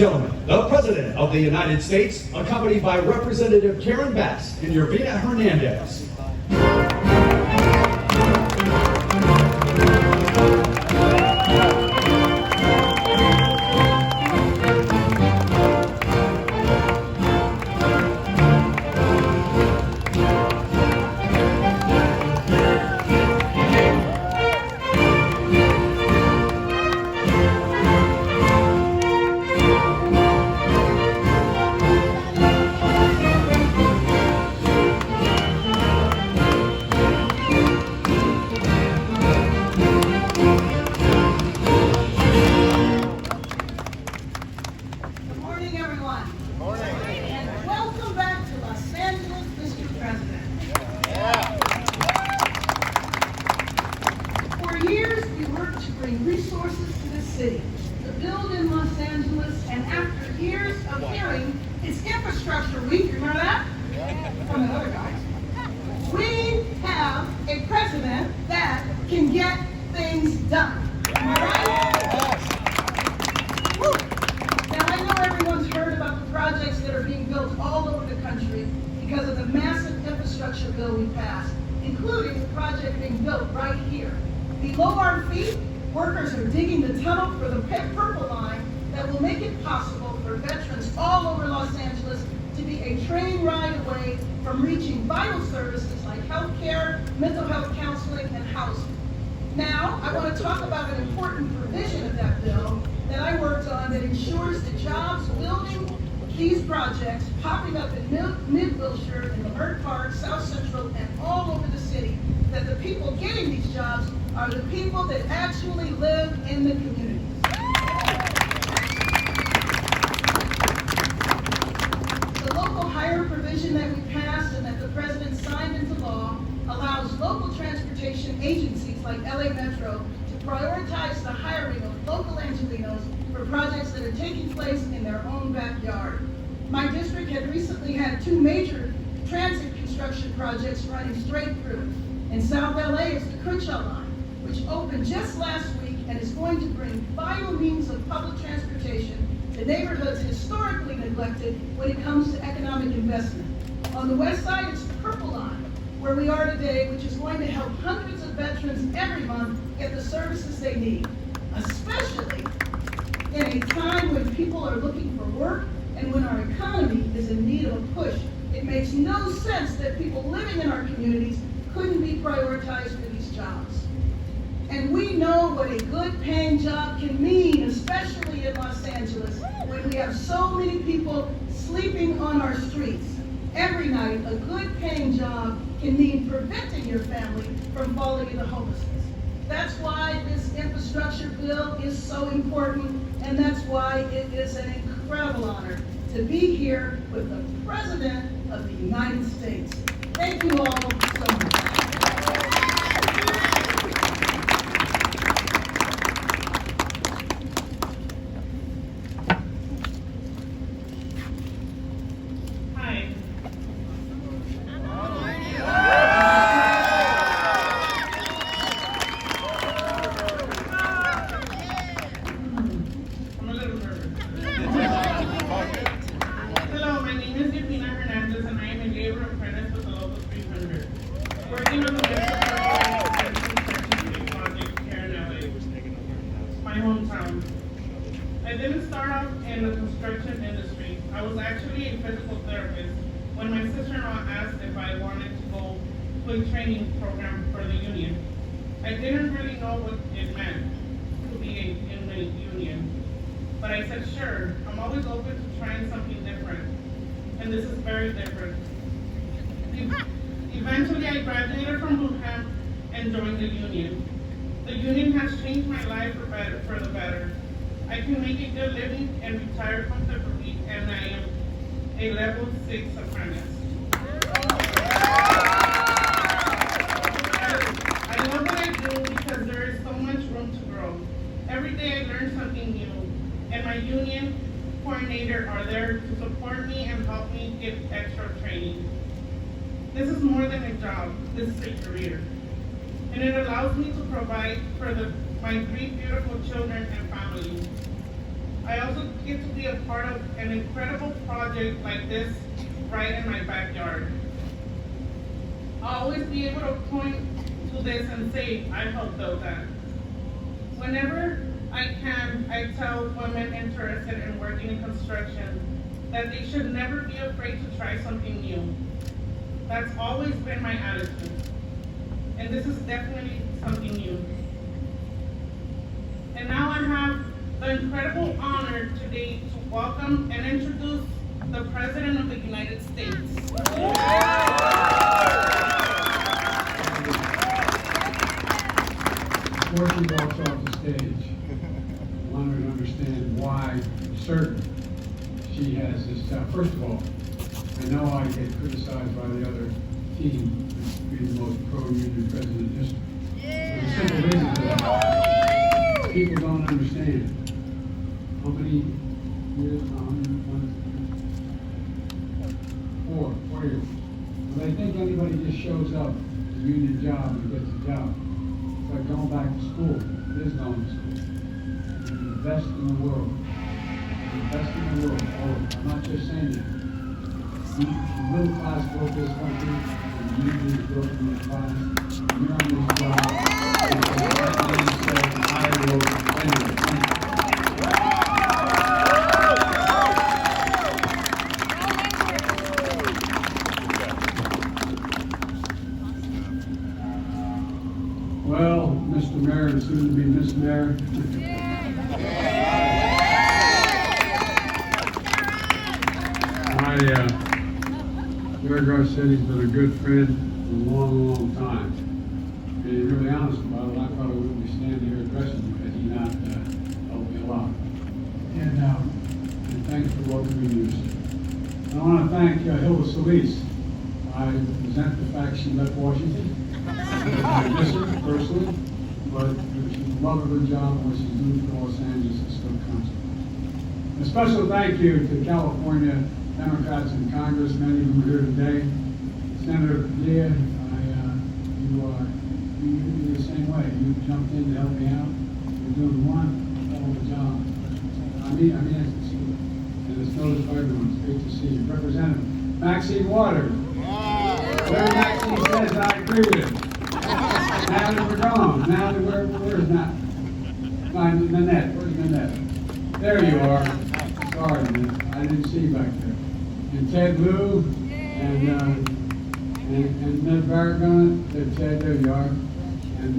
gentlemen, the President of the United States, accompanied by Representative Karen Bass and Yervina Hernandez. Bill we passed, including the project being built right here. Below our feet, workers are digging the tunnel for the Purple Line that will make it possible for veterans all over Los Angeles to be a train ride away from reaching vital services like health care, mental health counseling, and housing. Now, I want to talk about an important provision of that bill that I worked on that ensures the jobs building these projects popping up in Mid-Wilshire, in Leimert Park, South Central, and all over the city, that the people getting these jobs are the people that actually live in the communities. The local hire provision that we passed and that the President signed into law allows local transportation agencies like LA Metro to prioritize the hiring of local Angelenos for projects that are taking place in their own backyard. My district had recently had two major transit construction projects running straight through. In South LA is the Crenshaw Line, which opened just last week and is going to bring vital means of public transportation to neighborhoods historically neglected when it comes to economic investment. On the west side, it's the Purple Line, where we are today, which is going to help hundreds of veterans every month get the services they need, especially in a time when people are looking for work and when our economy is in need of a push. It makes no sense that people living in our communities couldn't be prioritized for these jobs. And we know what a good paying job can mean, especially in Los Angeles, when we have so many people sleeping on our streets. Every night, a good paying job can mean preventing your family from falling into homelessness. That's why this infrastructure bill is so important, and that's why it is an incredible honor to be here with the President of the United States. Thank you all so much. I didn't start off in the construction industry. I was actually a physical therapist when my sister-in-law asked if I wanted to go to a training program for the union. I didn't really know what it meant to be in the union, but I said, sure, I'm always open to trying something different, and this is very different. Eventually, I graduated from boot camp and joined the union. The union has changed my life for the better. I can make a good living and retire comfortably, and I am a level 6 apprentice. I love what I do because there is so much room to grow. Every day I learn something new, and my union coordinator are there to support me and help me get extra training. This is more than a job, this is a career. And it allows me to provide for my 3 beautiful children and family. I also get to be a part of an incredible project like this right in my backyard. I'll always be able to point to this and say, I helped build that. Whenever I can, I tell women interested in working in construction that they should never be afraid to try something new. That's always been my attitude. And this is definitely something new. And now I have the incredible honor today to welcome and introduce the President of the United States. Before she walks off the stage, I want her to understand why I'm certain she has this job. First of all, I know I get criticized by the other team for being the most pro-union president in history. There's a simple reason for that. People don't understand how many years, four years. But I think anybody just shows up to a union job and gets a job. It's like going back to school. It is going to school. You're the best in the world. You're the best in the world. Oh, I'm not just saying that. The middle class built this country, and the union is built in the class. You're on this job. I will anyway. Thank you. Well, Mr. Mayor and soon to be Miss Mayor. Mayor Garcetti's been a good friend for a long, long time. Being really honest about it, I probably wouldn't be standing here addressing you had he not helped me a lot. And thanks for welcoming you. I want to thank Hilda Solis. I resent the fact she left Washington. I miss her personally, but she's a love of her job and what she's doing for Los Angeles is still constant. A special thank you to California Democrats in Congress, many of them are here today. Senator Padilla, you the same way. You jumped in to help me out. You're doing one hell of a job. I mean, it's and it's noticed by everyone. It's great to see you. Representative Maxine Waters. Whatever Maxine says, I agree with it. Natalie Verdon. Natalie, where's Nat? Nanette. Where's Nanette? There you are. Sorry, man. I didn't see you back there. And Ted Lieu, and Ned Barragan, Ted, there you are. And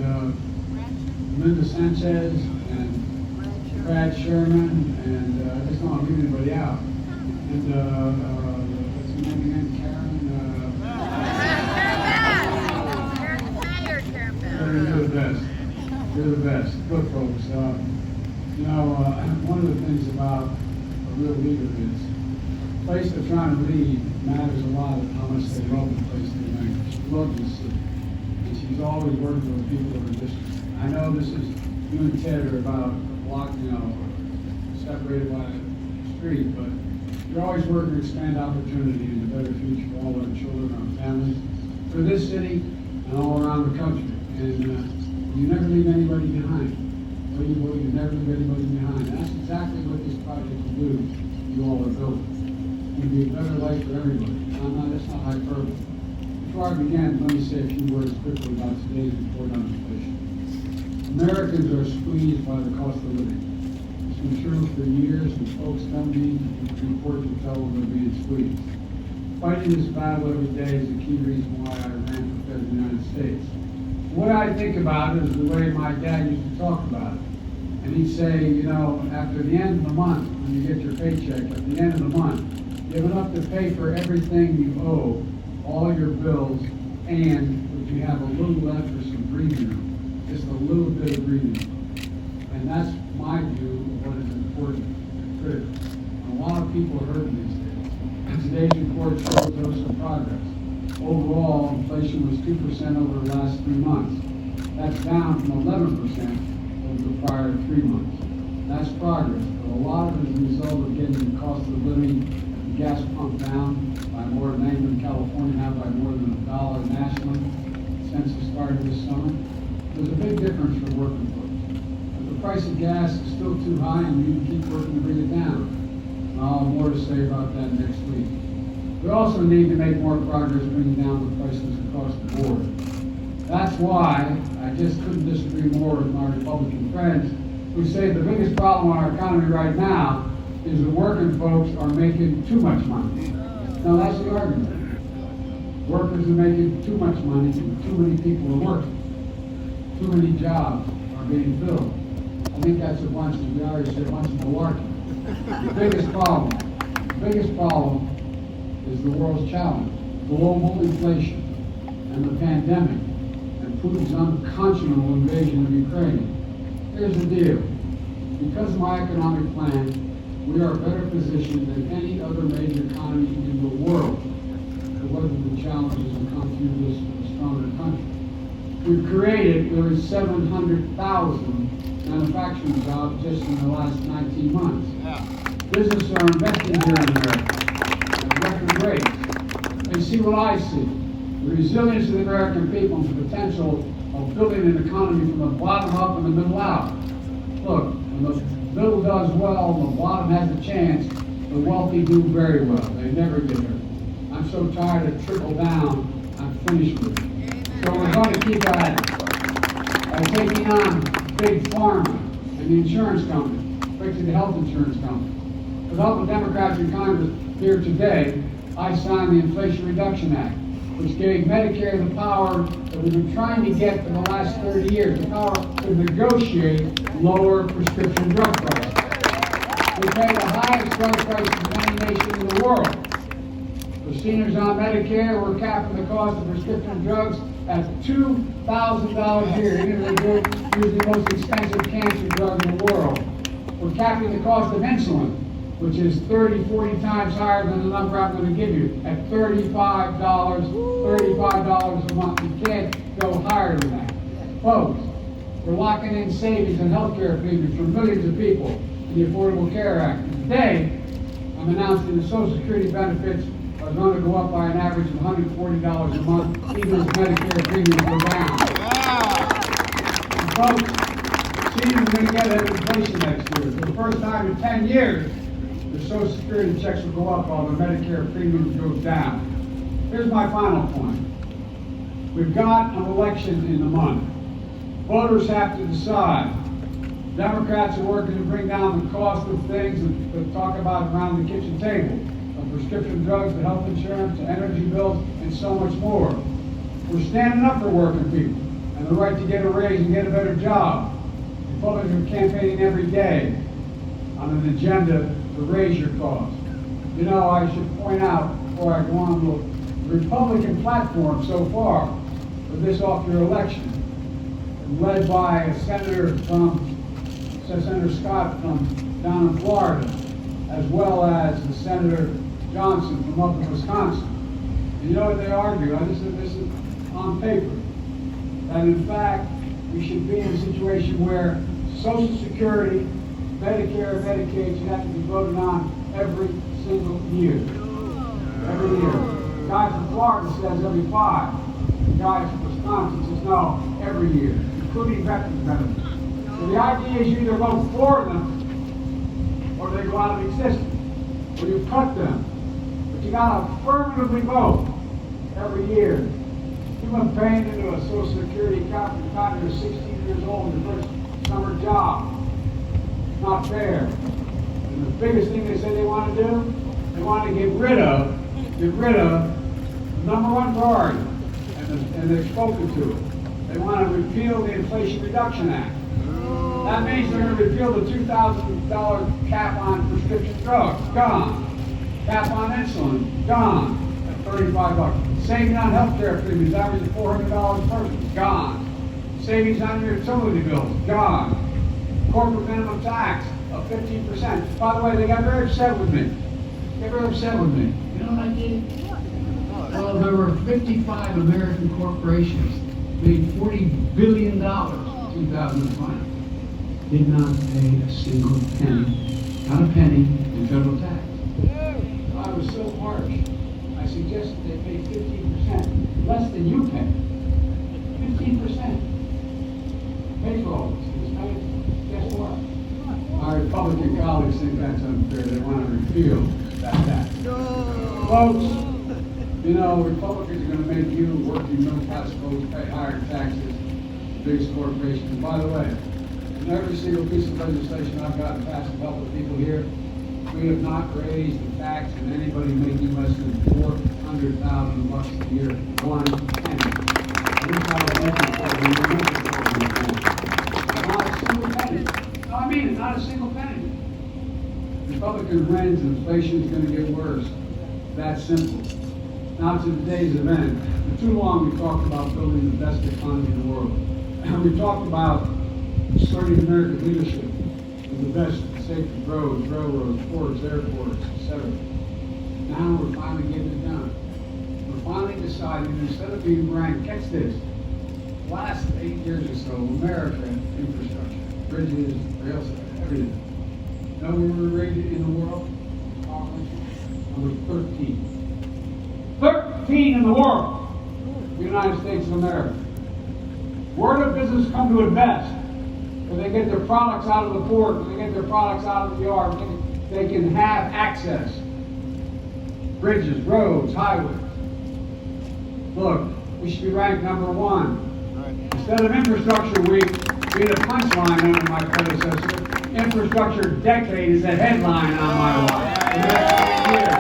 Linda Sanchez, and Brad Sherman, and I just don't want to leave anybody out. And what's her name again? Karen? You're the best. You're the best. Good folks. One of the things about a real leader is the place they're trying to lead matters a lot of how much they love the place they're in. She loves the city. And she's always working with people of her district. I know this is, you and Ted are about a block, separated by a street, but you're always working to expand opportunity and a better future for all our children, our families, for this city and all around the country. And you never leave anybody behind. You never leave anybody behind. And that's exactly what this project will do. You all are building. It'll be a better life for everybody. That's not hyperbole. Before I begin, let me say a few words quickly about today's report on inflation. Americans are squeezed by the cost of living. It's been true for years, and folks don't need the report to tell them they're being squeezed. Fighting this battle every day is the key reason why I ran for President of the United States. What I think about it is the way my dad used to talk about it. And he'd say, after the end of the month, when you get your paycheck, at the end of the month, you have enough to pay for everything you owe, all your bills, and if you have a little left for some breathing room, just a little bit of breathing room. And that's my view of what is important and critical. And a lot of people are hurting these days. And today's report shows us some progress. Overall, inflation was 2% over the last 3 months. That's down from 11% over the prior 3 months. That's progress, but a lot of it is a result of getting the cost of living at the gas pump down by more than in California, now by more than $1 nationally since it started this summer. There's a big difference for working folks. But the price of gas is still too high and we need to keep working to bring it down. I'll have more to say about that next week. We also need to make more progress bringing down the prices across the board. That's why I just couldn't disagree more with my Republican friends who say the biggest problem in our economy right now is that working folks are making too much money. Now that's the argument. Workers are making too much money and too many people are working. Too many jobs are being filled. I think that's a bunch of, we already said, a bunch of malarkey. The biggest problem is the world's challenge, global inflation and the pandemic and Putin's unconscionable invasion of Ukraine. Here's the deal. Because of my economic plan, we are better positioned than any other major economy in the world to weather the challenges and come through this with a stronger country. We've created nearly 700,000 manufacturing jobs just in the last 19 months. Businesses are investing here in America at record rates. They see what I see. The resilience of the American people and the potential of building an economy from the bottom up and the middle out. Look, when the middle does well and the bottom has a chance, the wealthy do very well. They never get hurt. I'm so tired of trickle down, I'm finished with it. So we're going to keep at it. By taking on Big Pharma and the insurance company, fixing the health insurance company. With help of Democrats in Congress here today, I signed the Inflation Reduction Act, which gave Medicare the power that we've been trying to get for the last 30 years, the power to negotiate lower prescription drug prices. We pay the highest drug prices of any nation in the world. For seniors on Medicare, we're capping the cost of prescription drugs at $2,000 a year, even if they use the most expensive cancer drug in the world. We're capping the cost of insulin, which is 30, 40 times higher than the number I'm going to give you, at $35 a month. You can't go higher than that. Folks, we're locking in savings and health care premiums for millions of people in the Affordable Care Act. And today, I'm announcing the Social Security benefits are going to go up by an average of $140 a month, even as Medicare premiums go down. And folks, seniors are going to get an inflation next year. For the first time in 10 years, the Social Security checks will go up while the Medicare premiums go down. Here's my final point. We've got an election in a month. Voters have to decide. Democrats are working to bring down the cost of things that talk about around the kitchen table. Prescription drugs, to health insurance, to energy bills, and so much more. We're standing up for working people and the right to get a raise and get a better job. Republicans are campaigning every day on an agenda to raise your cost. You know, I should point out before I go on, the Republican platform so far for this off-year election, led by Senator Scott from down in Florida, as well as the Senator Johnson from up in Wisconsin. And you know what they argue? This is on paper. That in fact, we should be in a situation where Social Security, Medicare, and Medicaid should have to be voted on every single year. Every year. The guy from Florida says every 5. The guy from Wisconsin says no, every year, including veterans benefits. So the idea is you either vote for them or they go out of existence, or you cut them. You got to affirmatively vote every year. You've been paying into a Social Security account from the time you're 16 years old, your first summer job. It's not fair. And the biggest thing they say they want to do, they want to get rid of the number one priority, and they've spoken to it. They want to repeal the Inflation Reduction Act. That means they're going to repeal the $2,000 cap on prescription drugs. Gone. Cap on insulin, gone at $35. Saving on health care premiums, averaging $400 per person, gone. Savings on your utility bills, gone. Corporate minimum tax of 15%. By the way, they got very upset with me. You know what I did? Well, there were 55 American corporations made $40 billion in 2020. Did not pay a single penny, not a penny, in federal tax. I was so harsh. I suggested they pay 15%, less than you pay. 15%. Pay for all this. Guess what? Republican colleagues think that's unfair. They want to repeal that tax. Folks, you know, Republicans are going to make you, working middle-class folks, pay higher taxes than the biggest corporations. And by the way, in every single piece of legislation I've gotten passed with help of people here, we have not raised the tax on anybody making less than $400,000 a year, 1 penny. Not a single penny. No, I mean it, not a single penny. Republican wins and inflation is going to get worse. That's simple. Now to today's event. For too long we talked about building the best economy in the world. We talked about starting American leadership with the best safety roads, railroads, ports, airports, etc. Now we're finally getting it done. We're finally deciding, instead of being ranked, catch this, last 8 years or so, America infrastructure, bridges, rails, everything. Know where we're rated in the world? Number 13. 13 in the world! The United States of America. Where do business come to invest? When they get their products out of the port, when they get their products out of the yard, they can have access. Bridges, roads, highways. Look, we should be ranked number 1. Instead of Infrastructure Week being a punchline under my predecessor, Infrastructure Decade is a headline on my watch. The next 8 years.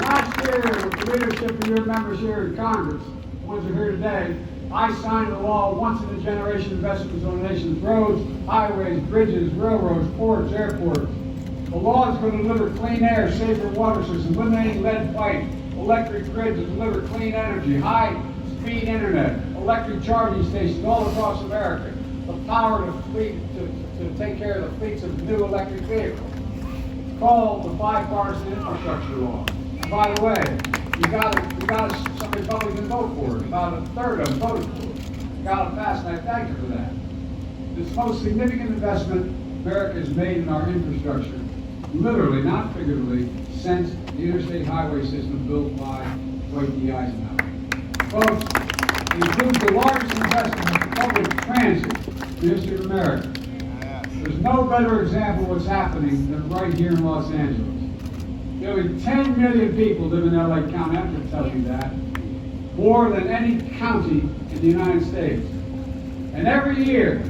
Last year, with the leadership of your members here in Congress, the ones who are here today, I signed a law, once-in-a-generation investments on the nation's roads, highways, bridges, railroads, ports, airports. The law is going to deliver clean air, safer water systems, eliminating lead pipe, electric grids to deliver clean energy, high-speed internet, electric charging stations all across America, the power to take care of the fleets of new electric vehicles. It's called the bipartisan infrastructure law. And by the way, some Republicans vote for it. About a third of them voted for it. Got it passed, and I thank you for that. It's the most significant investment America has made in our infrastructure, literally, not figuratively, since the interstate highway system built by Dwight D. Eisenhower. Folks, it includes the largest investment in public transit in the history of America. There's no better example of what's happening than right here in Los Angeles. Nearly 10 million people live in LA County. I can tell you that. More than any county in the United States. And every year,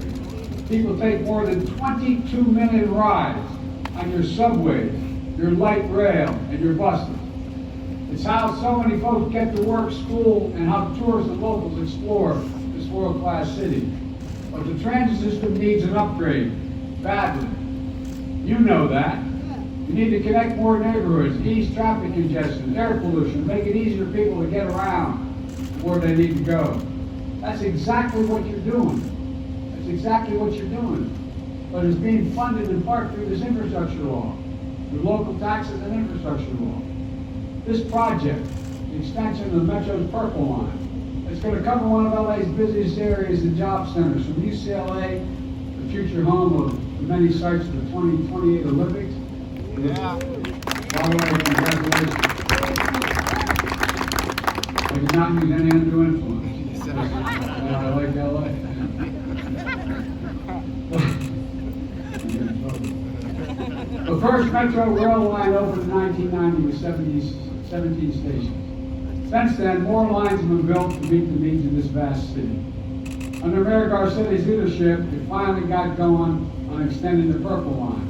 people take more than 22 million rides on your subways, your light rail, and your buses. It's how so many folks get to work, school, and how tourists and locals explore this world-class city. But the transit system needs an upgrade, badly. You know that. You need to connect more neighborhoods, ease traffic congestion, air pollution, make it easier for people to get around where they need to go. That's exactly what you're doing. That's exactly what you're doing. But it's being funded in part through this infrastructure law, through local taxes and infrastructure law. This project, the extension of the Metro's Purple Line, it's going to cover one of LA's busiest areas and job centers, from UCLA, the future home of the many sites of the 2028 Olympics. Yeah. By the way, congratulations. I did not use any undue influence. I like LA. The first Metro rail line opened in 1990 with 17 stations. Since then, more lines have been built to meet the needs of this vast city. Under Mayor Garcetti's leadership, it finally got going on extending the Purple Line.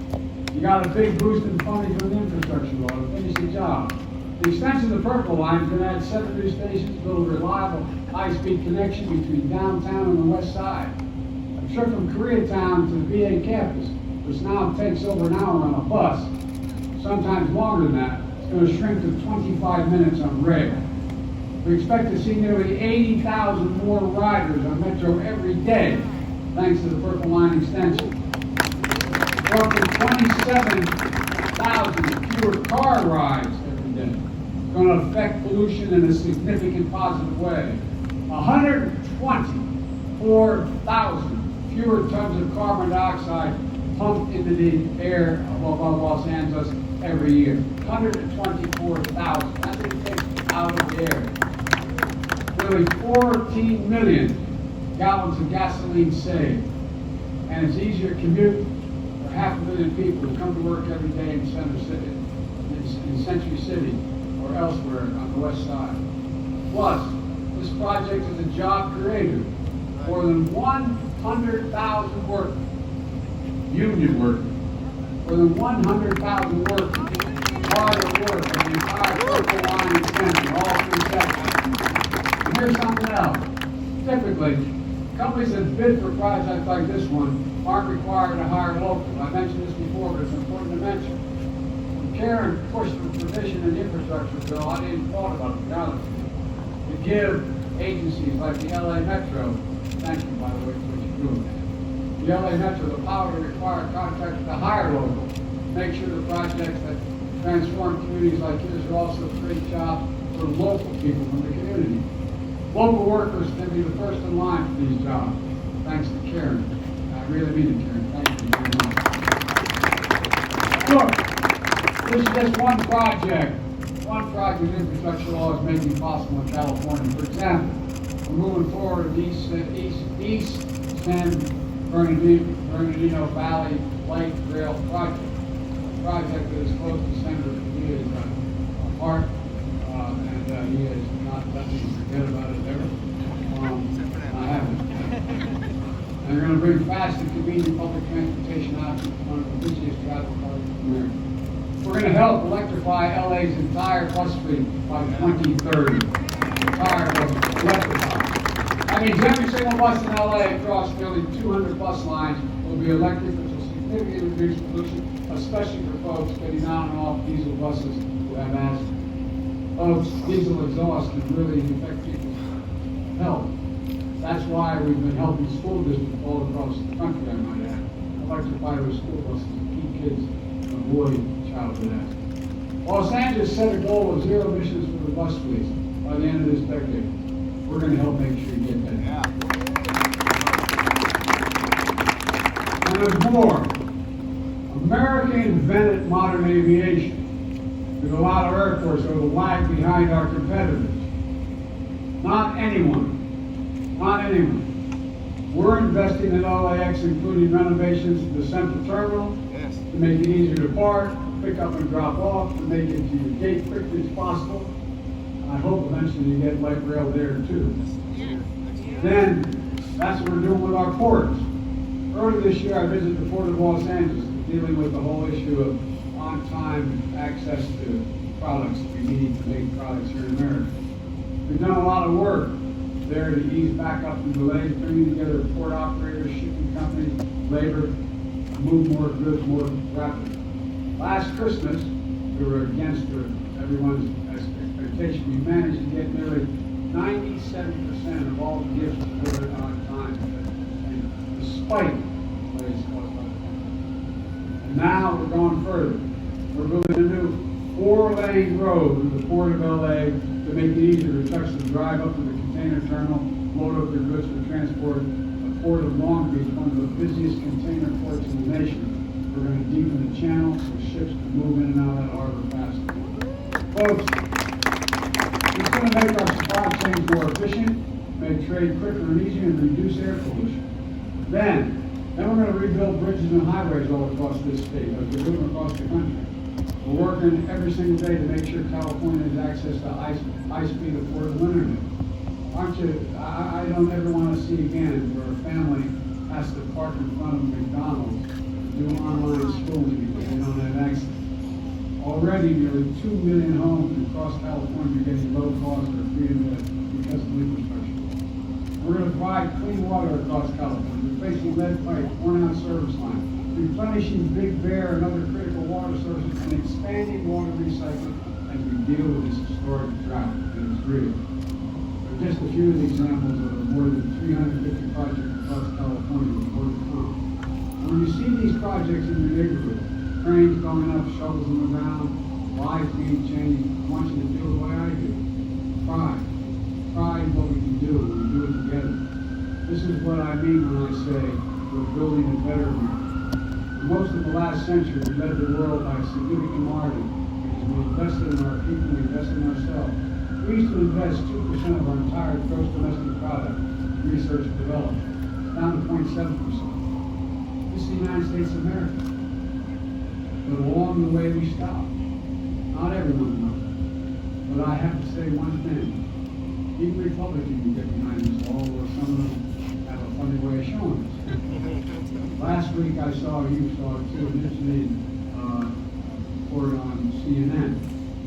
You got a big boost in funding from the infrastructure law to finish the job. The extension of the Purple Line is going to add 7 new stations, build a reliable, high-speed connection between downtown and the west side. A trip from Koreatown to the VA campus, which now takes over an hour on a bus, sometimes longer than that, is going to shrink to 25 minutes on rail. We expect to see nearly 80,000 more riders on Metro every day, thanks to the Purple Line extension. Roughly 27,000 fewer car rides every day. It's going to affect pollution in a significant positive way. 124,000 fewer tons of carbon dioxide pumped into the air above Los Angeles every year. 124,000. That's what it takes out of the air. Nearly 14 million gallons of gasoline saved. And it's easier to commute for 500,000 people who come to work every day in Center City, in Century City, or elsewhere on the west side. Plus, this project is a job creator. More than 100,000 workers, union workers, more than 100,000 workers, hard at work on the entire Purple Line extension, all three sections. And here's something else. Typically, companies that bid for projects like this one aren't required to hire local. I mentioned this before, but it's important to mention. When Karen pushed the provision in the infrastructure bill, I didn't thought about it, to be honest with you, to give agencies like the LA Metro, thank you, by the way, for what you're doing, the LA Metro, the power to require contractors to hire local, make sure the projects that transform communities like yours are also create jobs for local people from the community. Local workers can be the first in line for these jobs, thanks to Karen. I really mean it, Karen. Thank you very much. Look, this is just one project. One project infrastructure law is making possible in California. For example, we're moving forward with the East San Bernardino Valley Light Rail Project. A project that is close to Senator Padilla's heart, and he has not let me forget about it ever. I haven't. And they're going to bring fast and convenient public transportation options to one of the busiest travel corridors in America. We're going to help electrify LA's entire bus fleet by 2030. Entire bus electrified. That means every single bus in LA across nearly 200 bus lines will be electric, which will significantly reduce pollution, especially for folks getting on and off diesel buses who have asthma. Folks, diesel exhaust can really affect people's health. That's why we've been helping school districts all across the country, I might add, electrify their school buses to keep kids from avoiding childhood asthma. Los Angeles set a goal of zero emissions for the bus fleets by the end of this decade. We're going to help make sure you get that. Yeah. And there's more. America invented modern aviation. There's a lot of airports that will lag behind our competitors. Not anyone. Not anyone. We're investing in LAX, including renovations to the central terminal, to make it easier to park, pick up and drop off, to make it to your gate quickly as possible. I hope eventually you get light rail there too. Then, that's what we're doing with our ports. Earlier this year, I visited the Port of Los Angeles, dealing with the whole issue of on-time access to products we need to make products here in America. We've done a lot of work there to ease backup and delays, bringing together port operators, shipping companies, labor, to move more goods more rapidly. Last Christmas, we were against everyone's expectation. We managed to get nearly 97% of all the gifts delivered on time, and despite delays caused by the pandemic. And now we're going further. We're building a new 4-lane road through the Port of LA to make it easier to trucks to drive up to the container terminal, load up their goods for transport. The Port of Long Beach, one of the busiest container ports in the nation. We're going to deepen the channel so ships can move in and out of that harbor faster. Folks, it's going to make our supply chains more efficient, make trade quicker and easier, and reduce air pollution. Then we're going to rebuild bridges and highways all across this state, as we're doing across the country. We're working every single day to make sure California has access to high-speed affordable internet. I don't ever want to see again where a family has to park in front of McDonald's to do online schooling because they don't have access. Already, nearly 2 million homes across California are getting low cost or free internet because of infrastructure. We're going to provide clean water across California, replacing lead pipe, worn-out service line, replenishing Big Bear and other critical water sources, and expanding water recycling as we deal with this historic drought that is real. They're just a few of the examples of the more than 350 projects across California with more to come. And when you see these projects in your neighborhood, cranes going up, shovels in the ground, lives being changed, I want you to feel the way I do. Pride. Pride in what we can do, and we do it together. This is what I mean when I say we're building a better America. For most of the last century, we led the world by a significant margin because we invested in our people, we invested in ourselves. We used to invest 2% of our entire gross domestic product in research and development, down to 0.7%. It's the United States of America. But along the way we stop. Not everyone knows. But I have to say one thing. Even Republicans can get behind this, although some of them have a funny way of showing us. Last week I saw, you saw it too, an interesting report on CNN.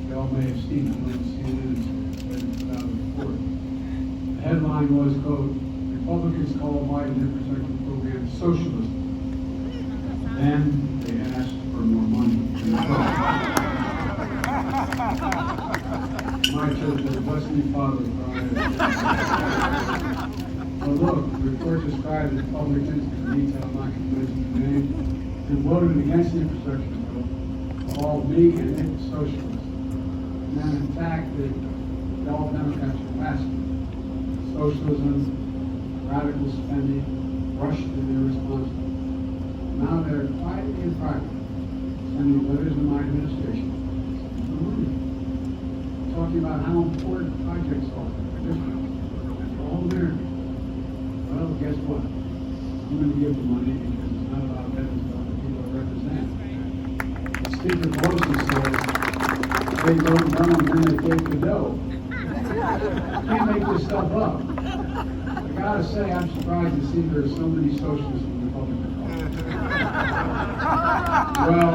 You all may have seen it when CNN has put out a report. The headline was, quote, Republicans call Biden infrastructure program socialism. Then they asked for more money. My church is blessed me, Father, Well, look, the report described the Republicans, in detail, I'm not going to mention the name, who voted against the infrastructure bill, called me and it socialist. And then, in fact, all Democrats were passing socialism, radical spending, rushed and irresponsible. Now they're quietly and privately sending letters to my administration for money, talking about how important projects are for districts and for all Americans. Well, guess what? I'm going to give the money because it's not about veterans, but the people I represent. Speaker Pelosi says they don't run them, then they take the dough. You can't make this stuff up. I gotta say, I'm surprised to see there are so many socialists in the Republican Party. Well,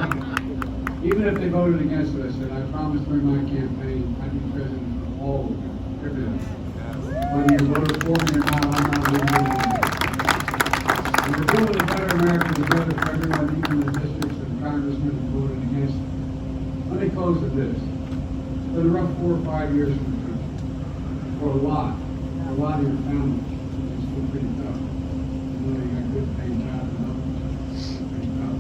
even if they voted against it, I said, I promised during my campaign I'd be president for all of them, everything. Whether you voted for me or not, I'm not voting for you. And we're building a better America together for everyone, even the districts and congressmen who voted against it. Let me close with this. It's been a rough 4 or 5 years for the country. For a lot of your families. It's still pretty tough. You know, you got good paying jobs and others. It's pretty tough.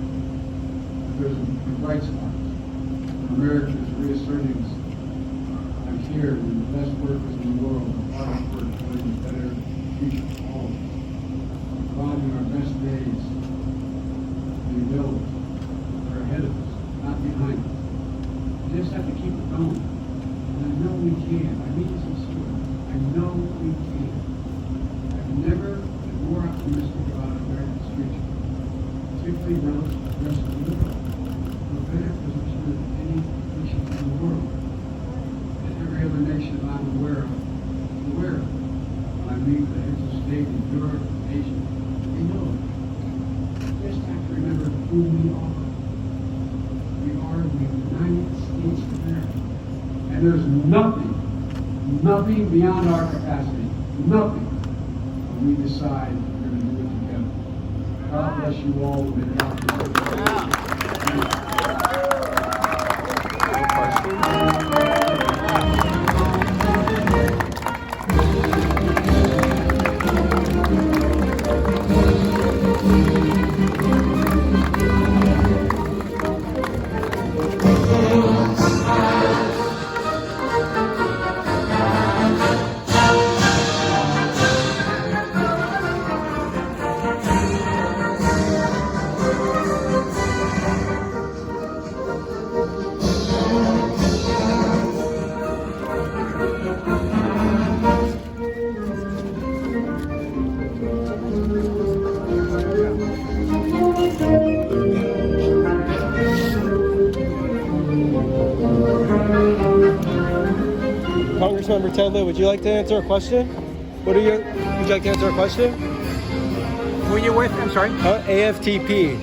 There's a bright spots. America is reasserting us. I'm here with the best workers in the world, the hardest work, building a better future for all of us. Providing our best days. The abilities that are ahead of us, not behind us. We just have to keep it going. And I know we can. I mean this sincerely. I know we can. I've never been more optimistic about America's future, particularly relative to the rest of the world. We're better positioned than any nation in the world. And every other nation I'm aware of. When I meet the heads of state in Europe, Asia, they know it. We just have to remember who we are. We are the United States of America. And there's nothing beyond our capacity. Nothing. When we decide we're going to do it together. God bless you all. May God bless Congressman Mrcheckpoint, would you like to answer a question? Would you like to answer a question? Who are you with? I'm sorry? AFTP.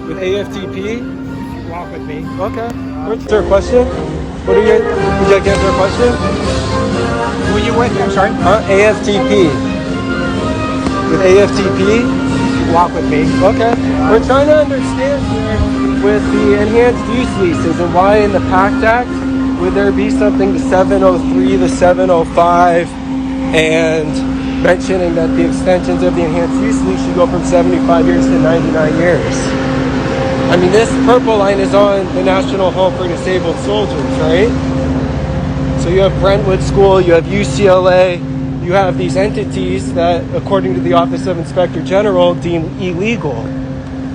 With AFTP? Walk with me. Okay. Answer a question? Would you like to answer a question? Who are you with? I'm sorry? AFTP. With AFTP? Walk with me. Okay. We're trying to understand here with the enhanced use leases and why in the PACT Act would there be something to 703 to 705 and mentioning that the extensions of the enhanced use lease should go from 75 years to 99 years. I mean, this purple line is on the National Home for Disabled Soldiers, right? So you have Brentwood School, you have UCLA, you have these entities that, according to the Office of Inspector General, deem illegal.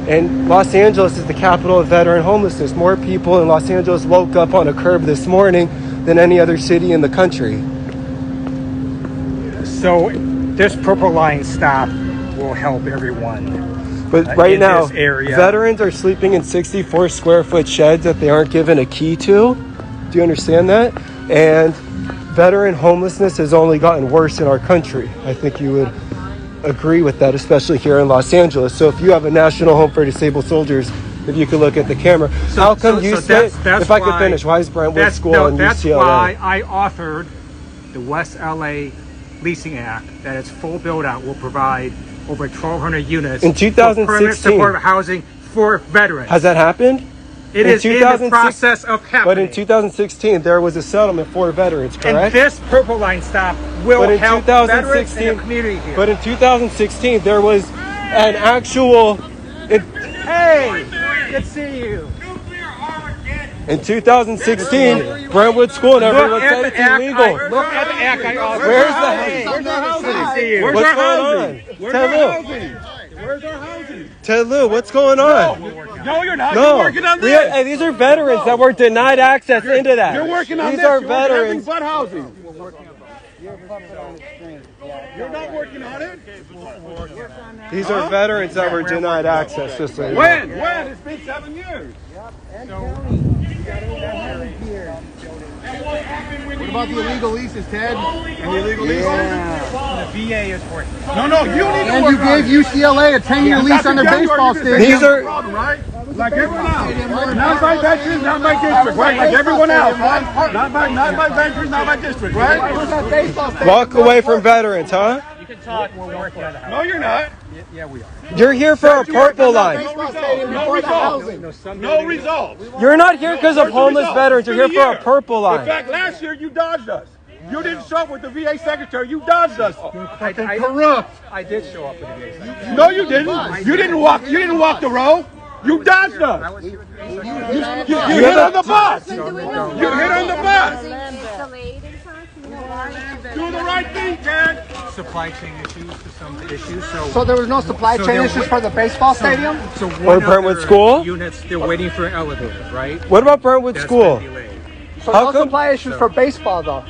And Los Angeles is the capital of veteran homelessness. More people in Los Angeles woke up on a curb this morning than any other city in the country. So this purple line stop will help everyone. But right in now, this area. veterans are sleeping in 64 square foot sheds that they aren't given a key to. Do you understand that? And veteran homelessness has only gotten worse in our country. I think you would agree with that, especially here in Los Angeles. So if you have a national home for disabled soldiers, if you could look at the camera, how come you say, if I could finish, why is Brentwood School and That's UCLA? why I authored the West LA Leasing Act, that its full build out will provide over 1,200 units In 2016. for permanent supportive housing for veterans. Has that happened? It is in the process of happening. But in 2016, there was a settlement for veterans, correct? And this Purple Line stop will But in help veterans in the community here. But in 2016, there was an actual. Hey, good to see you. In 2016, Brentwood School and everyone said it's illegal. Look at the act I authored. Where's the Hey, housing? good to see you. What's going on? Where's our housing? Ted Lou, what's going on? No, you're not. No, You're working on this. hey, these are veterans that were denied access into that. You're working on these this. are You're working on veterans. everything but housing. You're not working on it? These are veterans that were denied access. Just so you know. When? It's been 7 years. What about the illegal leases, Ted? And the illegal leases? The VA is working. No, you need to And work you on gave UCLA a 10-year lease on their baseball stadium. These are problem, right? Like everyone else. Not by veterans, not by district, right? Like everyone else, right? Not by veterans, not by district, right? walk away from veterans, huh? You can talk. We're working on it. No, you're not. Yeah, we are. You're here for a purple line. No results. No results. You're not here because of Where's the homeless result? veterans. You're here It's been for a year. purple In line. fact, last year you dodged us. You didn't show up with the VA secretary. You dodged us. Corrupt. I did show up with the VA. No, you didn't. You didn't walk. You didn't walk the row. You dodged us. You hit on the bus. You hit on the bus. Do the right thing, Ted. Supply chain issues to some issues. So there was no supply So chain there issues was- for the baseball stadium? So Or one of Brentwood their School? units, they're waiting for an elevator, right? What about Brentwood That's School? been delayed. So How no come- supply issues for baseball, though.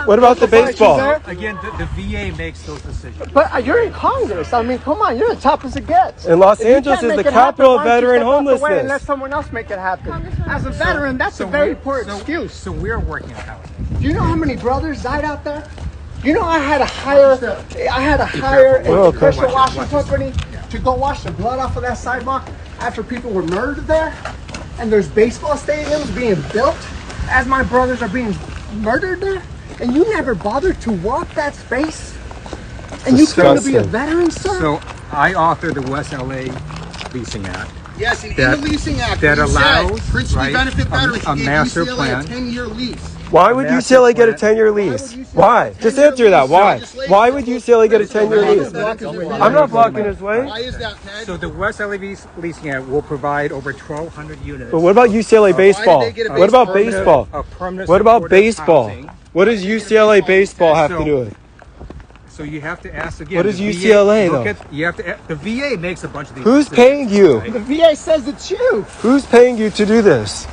What about the Supply issues baseball? there? Again, the VA makes those decisions. But you're in Congress. I mean, come on, you're the top as it gets. And Los If you Angeles can't is make the it happen, capital of why don't you veteran step out the way and homelessness. let someone else make it happen. As a veteran, that's a very poor excuse. So we're working on housing. Do you know how many brothers died out there? You know I had to hire Well, a okay. pressure washing company to go wash the blood off of that sidewalk after people were murdered there. And there's baseball stadiums being built as my brothers are being murdered there. And you never bothered to walk that space. And you claim to be a Disgusting. veteran, sir? So I authored the West LA Leasing Act. Yes, and that- in the leasing act, that you allows, said principally right, benefit veterans. a You gave master UCLA plan. a 10-year lease. Why would Master UCLA get a plan. 10-year lease? Why? Just answer that. Why? Why would UCLA get a 10-year lease? I'm not blocking his way. Why is that, Ted? So the West LA Leasing Act will provide over 1,200 units. But what about UCLA baseball? they get a What about baseball? baseball? A permanent What about supportive baseball? housing. What does UCLA baseball have to do with it? So you have to ask again. What is the UCLA, look though? You have to. The VA makes a bunch of these. Who's decisions, paying you? right? The VA says it's you. Who's paying you to do this?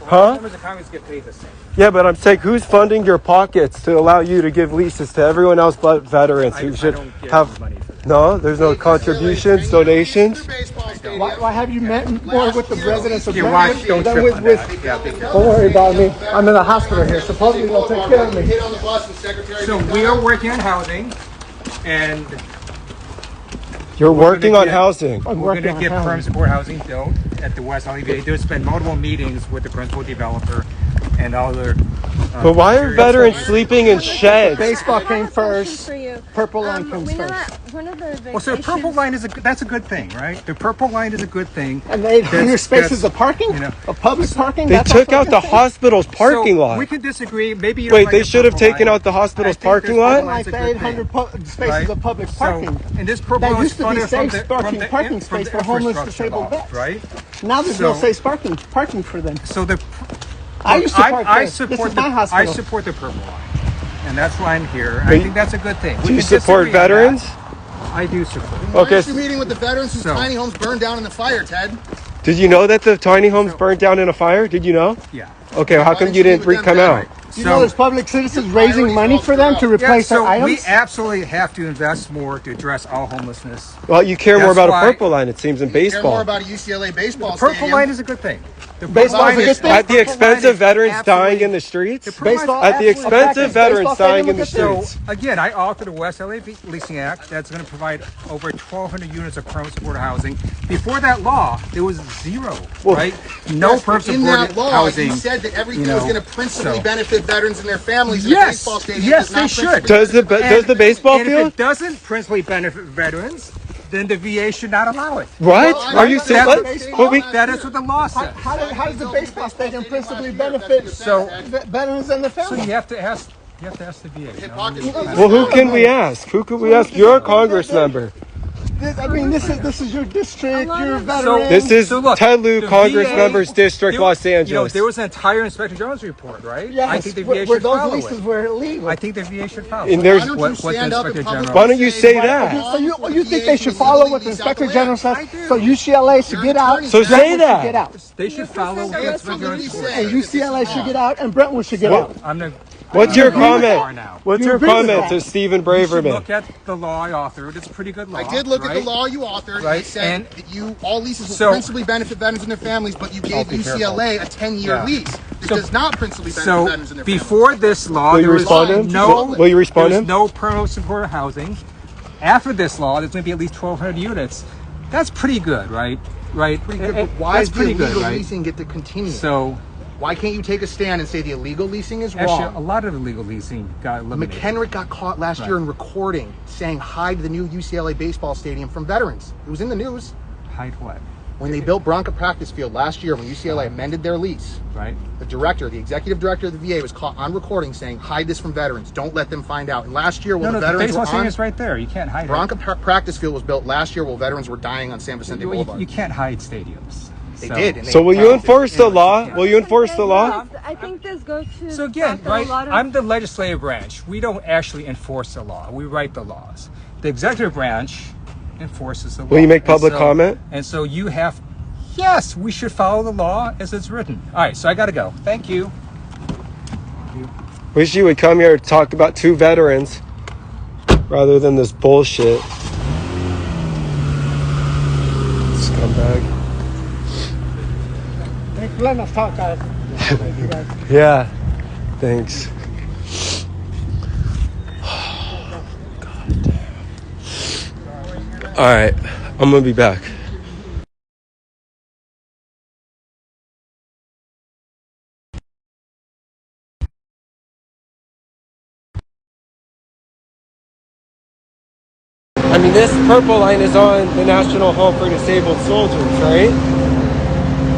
Huh? Members of Congress get paid the same. Yeah, but I'm saying who's funding your pockets to allow you to give leases to everyone else but veterans who I should don't get have money for that. no? There's no contributions, donations. Why have you met more with the residents of You watch, Brentwood don't than trip with, on with that. Yeah, big deal. Don't worry about me. I'm in the hospital here. Supposedly they'll take care of me. Get on the bus and secretary. So we are working on housing, and You're working gonna on get- housing. I'm we're working going on to get housing. permanent support housing built at the West LA VA. There's been multiple meetings with the principal developer and other. But why are veterans sleeping in sheds? Baseball I have came a question first. for you. Purple line comes we know first. that one of the Well, so the purple line is that's a good thing, right? The purple line is a good thing. And the 800 That's- spaces that's, of parking? you know. Of public parking? They That's took also a out the good thing? hospital's parking So lot. We can disagree. Maybe you don't Wait, like they the should have purple taken line. out the hospital's I think parking there's lot? purple Like line's a the good 800 thing, spaces right? of public parking. So, and this purple That line used is to be funded from safe the, parking, from the, parking from space the for homeless infrastructure disabled law, vets. right? Now there's no So- safe parking for them. So the I used to park I there. support This is the my hospital. I support the purple line, and that's why I'm here. I think that's a good thing. Do you support veterans? I do support. Okay. You're meeting with the veterans whose So- tiny homes burned down in the fire, Ted. Did you know that the tiny homes burned down in a fire? Did you know? Yeah. Okay, how come you didn't come out? You know there's public citizens raising money for them to replace their so items? we absolutely have to invest more to address all homelessness. Well, you care more That's about why- a purple line, it seems, in Care more baseball. about a UCLA baseball The purple stadium. line is a good thing. The Baseball purple is a line good thing? At the purple expense line of is veterans dying absolutely- in the streets? The purple Baseball, line's At the absolutely. expense of Baseball veterans stadium dying in will the get there. streets. So again, I authored the West LA Leasing Act that's going to provide over 1,200 units of permanent supported housing. Before that law, there was zero, right? No Yes, permanent but in supported that law, housing. you said that everything you was know, going to principally so- benefit veterans and their families. And the Yes, baseball stadium yes, does not they should. principally Does the baseball and field? if it doesn't principally benefit veterans, then the VA should not allow it. What? Well, Are you that's serious? what What? But we, That is what the law says. How does the baseball stadium principally benefit veterans and their So families? you have to ask the VA. You know? well, who can we ask? Who could we ask? You're a Congress member. This is your district. You're a veteran. This is So look, Ted Lieu, the Congress VA member's district, there- Los You know, Angeles. there was an entire Inspector General's report, right? yes, I think the where VA should those follow leases it. were illegal. I think the VA should follow And it. there's- Why don't you What the stand up Inspector and publicly General. Why don't you say that? So you think VA they should can follow legally what the lease out Inspector the General land. says? I do. So UCLA should get out. So say Brentwood that. should get out. They should follow what the Inspector General's report. And UCLA should get out, and Brentwood should get out. I'm gonna. What's your I'm gonna go comment? far now. What's You your agree with comment that? to Stephen You should Braverman? look at the law I authored. It's a pretty good law. I did look at the right? law you authored. Right, It said and- that you all leases will So- principally benefit veterans and their families, but you gave be UCLA a 10-year Yeah. lease that So- does not principally benefit So veterans and their families. before this law, Will you there was respond to him? no. Will you respond to there him? was no permanent supported housing. After this law, there's going to be at least 1,200 units. That's pretty good, right? Right. Pretty good, but why That's does the pretty good, illegal right? leasing get to continue? So Why can't you take a stand and say the illegal leasing is actually, a wrong? lot of illegal leasing got eliminated. McHenry got caught last year in recording saying hide the new UCLA baseball stadium from veterans. It was in the news. Hide what? When they built Bronca Practice Field last year, when UCLA amended their lease, Right. the executive director of the VA was caught on recording saying, hide this from veterans. Don't let them find out. And last year, while No, the the veterans baseball were stadium on, is right there. You can't hide Bronca Practice Field was built last year while veterans were dying on San it. Vicente You, Boulevard. you can't hide stadiums. They So- did. And So will you they- enforce the law? Will you enforce the law? I think this goes to So the again, fact that right, a lot of I'm the legislative branch. We don't actually enforce the law. We write the laws. The executive branch enforces the law. Will you make public And comment? And so you have, yes, we should follow the law as it's written. All right, so I got to go. Thank you. Wish you would come here to talk about two veterans rather than this bullshit. Scumbag. Let us talk, guys. Yeah. Thanks. God damn. All right. I'm going to be back. I mean, this purple line is on the National Home for Disabled Soldiers, right?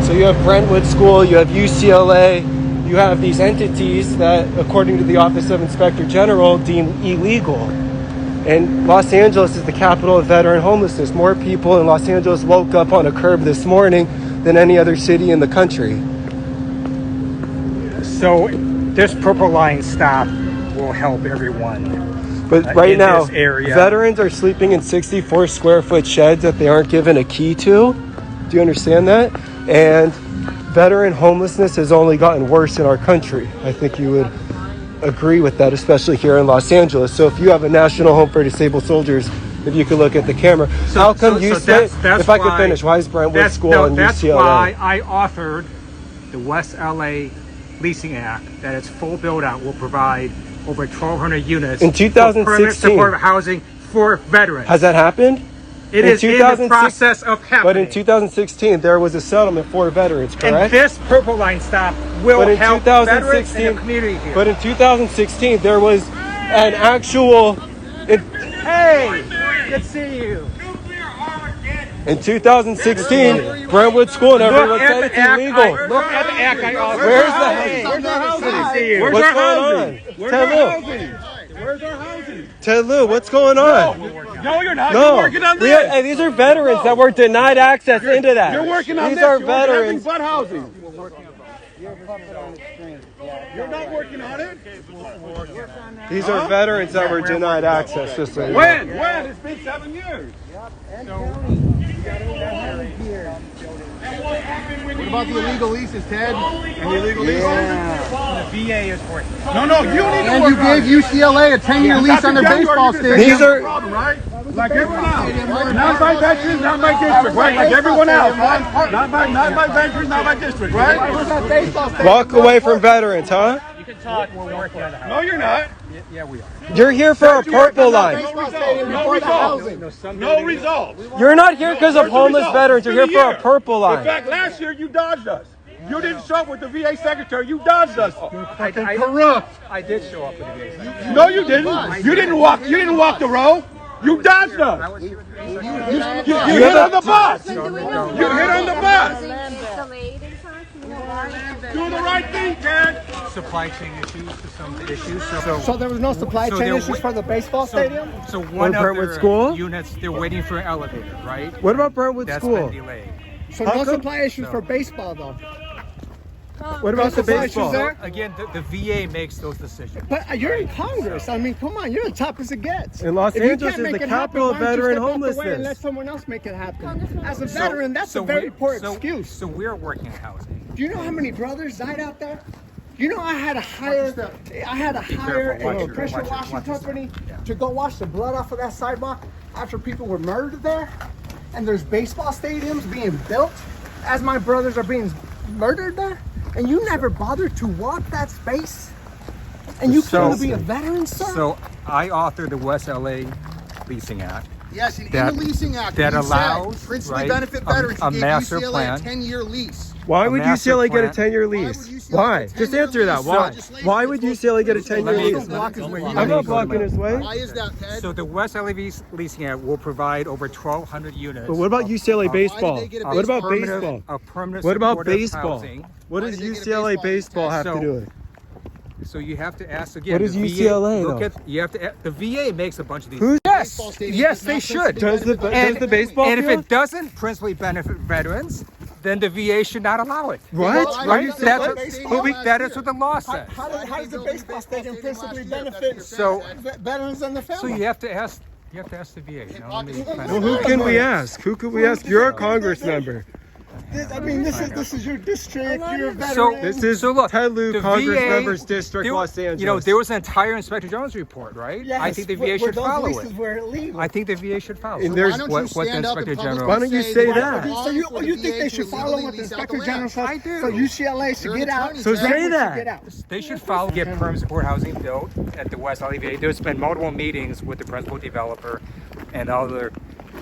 So you have Brentwood School, you have UCLA, you have these entities that, according to the Office of Inspector General, deem illegal. And Los Angeles is the capital of veteran homelessness. More people in Los Angeles woke up on a curb this morning than any other city in the country. So this purple line stop will help everyone. But right in now, this area. veterans are sleeping in 64 square foot sheds that they aren't given a key to. Do you understand that? And veteran homelessness has only gotten worse in our country. I think you would agree with that, especially here in Los Angeles. So if you have a National Home for Disabled Soldiers, if you could look at the camera, how come you say, if I could finish, why is Brentwood School and That's UCLA? why I authored the West LA Leasing Act, that its full build-out will provide over 1,200 units In 2016. for permanent supportive housing for veterans. Has that happened? It in is in the 2006 process of happening. But in 2016, there was a settlement for veterans, and correct? this purple line stop will But in help veterans 2016, in the community here. But in 2016, there was an actual. Hey, good to see you. In 2016, Brentwood School and everyone said it's illegal. Look at the act I authored. Where's the Hey, housing? good to see you. What's going on? Where's our housing? Ted Lieu, what's going on? No, you're not. No, You're working on We this. hey, these are veterans that were denied access into that. You're working on these this. are You're working on everything veterans. but housing. You're not working on it? These are veterans that were denied access. Just so you know. When? It's been 7 years. What about the illegal leases, Ted? And the illegal leases? The VA is working. No, you need to And work you gave UCLA a 10-year lease on their baseball stadium. These are- problem, right? Like everyone else. Not by veterans, not by district, right? Like everyone else, right? Not by veterans, not by district, right? Walk away from veterans, huh? You can talk. We're working on the house. No, you're not. Yeah, we are. You're here for a purple line. No results. No results. You're not here because of homeless veterans. You're here for a purple In line. fact, last year you dodged us. You didn't show up with the VA secretary. You dodged us. I Corrupt. did show up with the VA. No, you didn't. You didn't walk the row. You dodged us. You hit on the bus. You hit on the bus. Do the right thing, Ted. Supply chain issues to some issues. So there was no supply chain issues for the baseball stadium? So one of Brentwood their School? units, they're waiting for an elevator, right? What about Brentwood That's School? been delayed. So How no come? supply issues for baseball though? What about the supply baseball? issues there? Again, the VA makes those decisions. But you're in Congress. I mean, come on, you're the top as it gets. And Los If you Angeles can't is make the it happen, capital of why don't you veteran step out the way homelessness. and let someone else make it happen. As a veteran, that's a very poor excuse. So we're working on housing. Do you know how many brothers died out there? You know I had to hire a pressure washing company to go wash the blood off of that sidewalk after people were murdered there, and there's baseball stadiums being built as my brothers are being murdered there, and you never bothered to walk that space, and you claim to be a veteran, sir. So I authored the West LA Leasing Act. Yes, in That- the leasing act, that you said allows, principally right, benefit a veterans. You gave master UCLA plan. a 10-year lease. Why would master UCLA get a plan. 10-year Why would lease? UCLA Why? get a Just 10-year answer that. lease? Why? Legislation Why would UCLA get a 10-year Let me- lease? Block his way. I'm not blocking his way. Why is that, Ted? So the West LA Leasing Act will provide over 1,200 units. But what about UCLA baseball? they get a What about baseball baseball? A permanent What about supportive baseball? housing. What Why does did they get a UCLA baseball baseball have to So- do with it? So you have to ask again. What is the UCLA Look though? at you have to. The VA makes a bunch of these. Who's Baseball stadium Yes, does they not should. principally benefit Does the baseball And if field? it doesn't principally benefit veterans, then the VA should not allow it. What? Well, Why Right? you say That's what? what, that is what the law says. How does the baseball stadium principally benefit So- veterans and their So families? you have to ask. You have to ask the VA. Now, let me find Well, out. who can we ask? Who could we ask? You're a Congress member. I mean, this is your district. You're a So veteran. This is So look, Ted Lieu, the Congress VA members district, there- Los Angeles. You know, there was an entire Inspector General's report, right? Yes, I think the where VA should those follow leases it. were illegal. I think the VA should follow And it. there's- Why don't you What the stand up Inspector in public General. Why don't you say that? So you think they should follow what the Inspector General says? I do. So UCLA should You're get an out. attorney, So Ted. say Brentwood should that. get out. They should follow, get permanent support housing built at the West LA VA. There's been multiple meetings with the principal developer and other.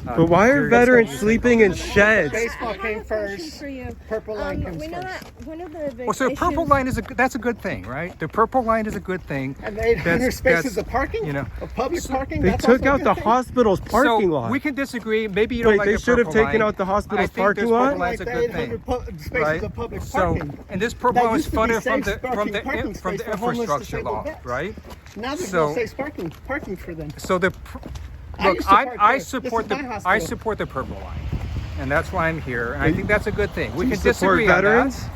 But why are various veterans companies. sleeping in sheds? Baseball came first. For you. Purple line comes We know first. that one of the big Well, so the purple issues- line is that's a good thing, right? The purple line is a good thing. And the 800 That's- spaces that's, of parking? you know. Of public parking? They That's took also a out the good thing? hospital's parking so lot. We can disagree. Maybe you don't Wait, like they the should have purple taken line. out the hospital's I think parking this lot? purple line's a Like good the thing. 800 spaces Right? of public So, parking. and this purple That line was used to be funded from safe parking from space the for homeless infrastructure disabled law, vets. right? Now there's So- no safe parking for them. So the I look, used to park I there. support This is my I hospital. support the purple line, and that's why I'm here. And I think that's a good thing. We Do can you support disagree veterans? on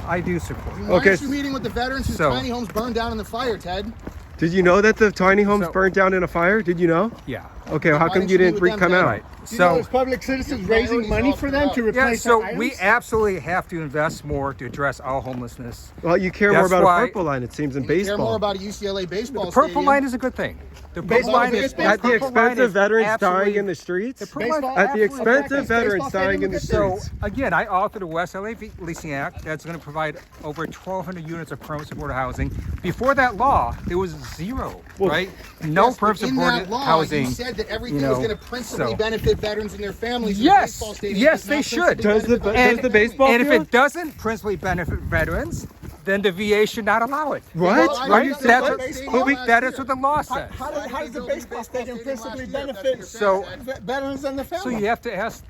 that. I do support. Why Okay, aren't you meeting with the veterans whose so- tiny homes burned down in the fire, Ted? Did you know that the tiny homes So- burnt down in a fire? Did you know? Yeah. Okay, how Why come didn't you you meet didn't with them come then? out? Right. You know, So there's public citizens Your raising priorities money all for them to screwed up. yeah, replace so their we items? absolutely have to invest more to address all homelessness. Well, you care more That's about why- a purple line, it seems, in You care more baseball. about a UCLA baseball The purple stadium. line is a good thing. The purple Baseball line is a is good thing. At the purple line expense of is veterans dying absolutely- in the streets? The purple line Baseball- At the absolutely- expense of Baseball veterans stadium dying in the will get So streets? again, I authored the West LA Leasing Act that's going to provide over 1,200 units of permanent supported housing. Before that law, there was zero, right? No Yes, but permanent in supported that law, housing. You said that everything you was know, going to principally so- benefit veterans and their families. Yes, and the baseball stadium yes, does they not should. principally Does the- benefit does the baseball and if field? it doesn't principally benefit veterans, then the VA should not allow it. What? Well, I Right? used to That's play what, baseball that last is what the law says. How does the baseball stadium principally benefit So- veterans and their So families? you have to ask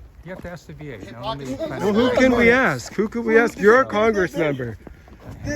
the VA. Now, let me find Well, out. who can we ask? Who could we ask? You're a Congress member.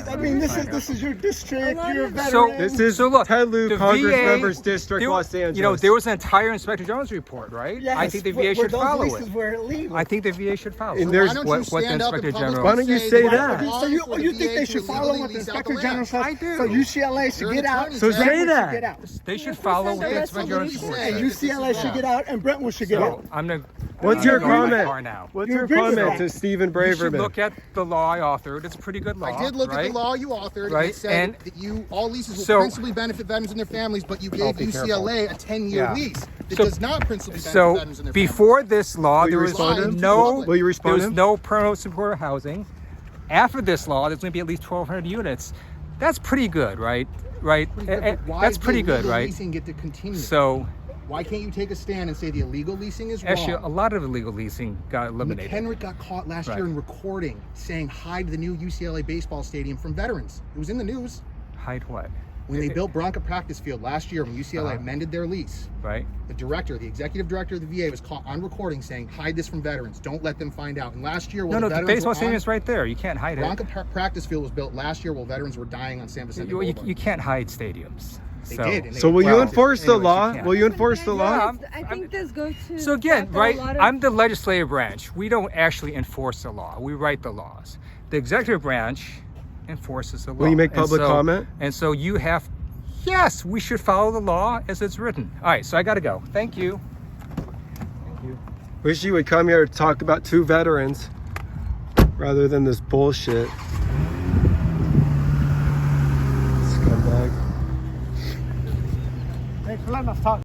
I mean, this is your district. You're a So veteran. This is so look, Ted Lieu, the Congress VA members district, there- Los Angeles. You know, there was an entire Inspector General's report, right? Yes, I think the where VA should those follow leases it. were illegal. I think the VA should follow And it. there's- Why don't what you the stand up in Inspector public General. Why don't you say that? So you think they should follow what the Inspector General says? I do. So UCLA should You're get an out. attorney, So Ted. say Brentwood that. should get out. They should follow what the that's Inspector General's what report you And say. says. UCLA should get out, and Brentwood should get So out. I'm gonna What's your I know my comment? car now. What's You your agree with comment that? to Stephen You should Braverman? look at the law I authored. It's a pretty good law. I did look at right? the law you authored, and Right, it said and- that all leases will So- principally benefit veterans and their families, but you gave be UCLA a 10-year Yeah. lease that So- does not principally benefit So veterans and their before this law, Will you there was respond to him? no Will you respond there to was him? no permanent supporter housing. After this law, there's going to be at least 1,200 units. That's pretty good, right? Right. Why That's does pretty the good, illegal right? leasing get to continue? So Why can't you take a stand and say the illegal leasing is actually, a wrong? lot of illegal leasing got eliminated. McHenry got caught last Right. year in recording saying hi to the new UCLA baseball stadium from veterans. It was in the news. Hide what? When they built Bronca Practice Field last year, when UCLA amended their lease, Right. the executive director of the VA was caught on recording saying, hide this from veterans. Don't let them find out. And last year, while No, the the veterans baseball were stadium on, is right there. You can't hide it. Bronca Practice Field was built last year while veterans were dying on San Vicente Boulevard. You can't hide stadiums. They So- did. And they So will you Well, enforce the anyways, you law? can't. Will you enforce the law? Yeah. I think this goes to. So again, that a right, lot of- I'm the legislative branch. We don't actually enforce the law. We write the laws. The executive branch enforces the law. Will you make And public so- comment? And so you have, yes, we should follow the law as it's written. All right, so I got to go. Thank you. Wish you would come here to talk about two veterans rather than this bullshit. Scumbag. Thanks for letting us talk.